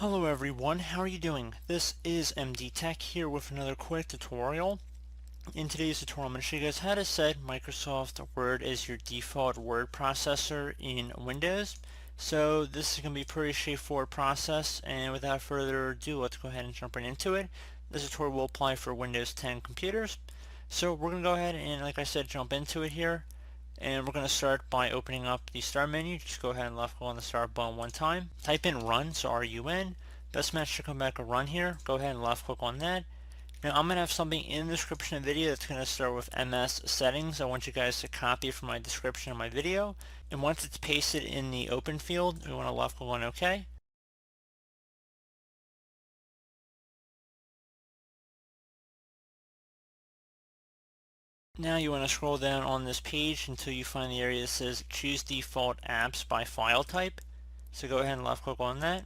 Hello everyone, how are you doing? This is MD Tech here with another quick tutorial. In today's tutorial I'm going to show you guys how to set Microsoft Word as your default word processor in Windows. So this is going to be a pretty straightforward process, and without further ado, let's go ahead and jump right into it. This tutorial will apply for Windows 10 computers. So we're going to go ahead and, like I said, jump into it here. And we're going to start by opening up the start menu. Just go ahead and left click on the start button one time. Type in run, so R-U-N. Best match to come back a run here. Go ahead and left click on that. Now I'm going to have something in the description of the video that's going to start with MS settings. I want you guys to copy it from my description of my video. And once it's pasted in the open field, we want to left click on OK. Now you want to scroll down on this page until you find the area that says choose default apps by file type. So go ahead and left click on that.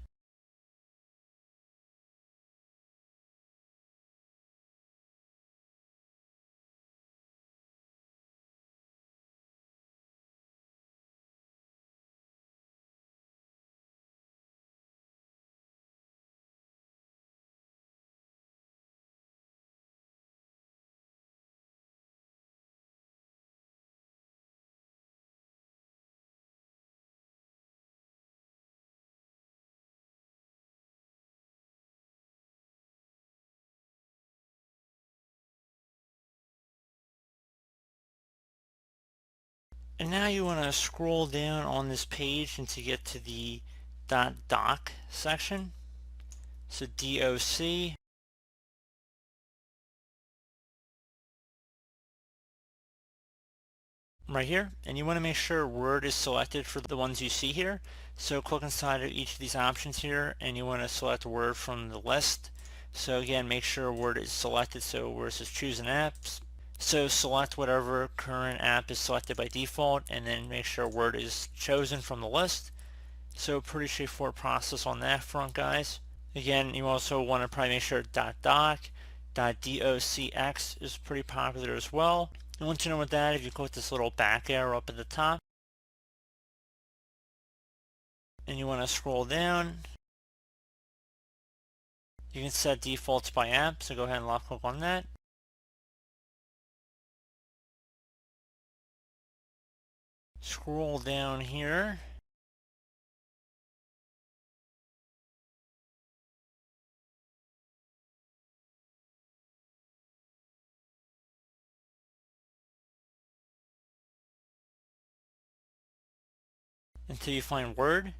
And now you want to scroll down on this page until you get to the .doc section. So DOC. Right here, and you want to make sure Word is selected for the ones you see here. So click inside of each of these options here, and you want to select Word from the list. So again, make sure Word is selected, so where it says choose an app, so select whatever current app is selected by default, and then make sure Word is chosen from the list. So pretty straightforward process on that front, guys. Again, you also want to probably make sure .doc, .docx is pretty popular as well. And once you know what that, if you click this little back arrow up at the top, and you want to scroll down, you can set defaults by app, so go ahead and left click on that. Scroll down here. Until you find Word,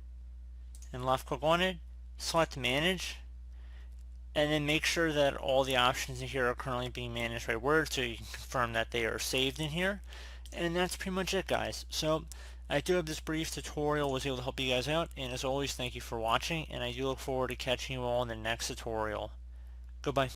and left click on it, select Manage, and then make sure that all the options in here are currently being managed by Word, so you can confirm that they are saved in here. And that's pretty much it, guys. So I do hope this brief tutorial was able to help you guys out, and as always, thank you for watching, and I do look forward to catching you all in the next tutorial. Goodbye.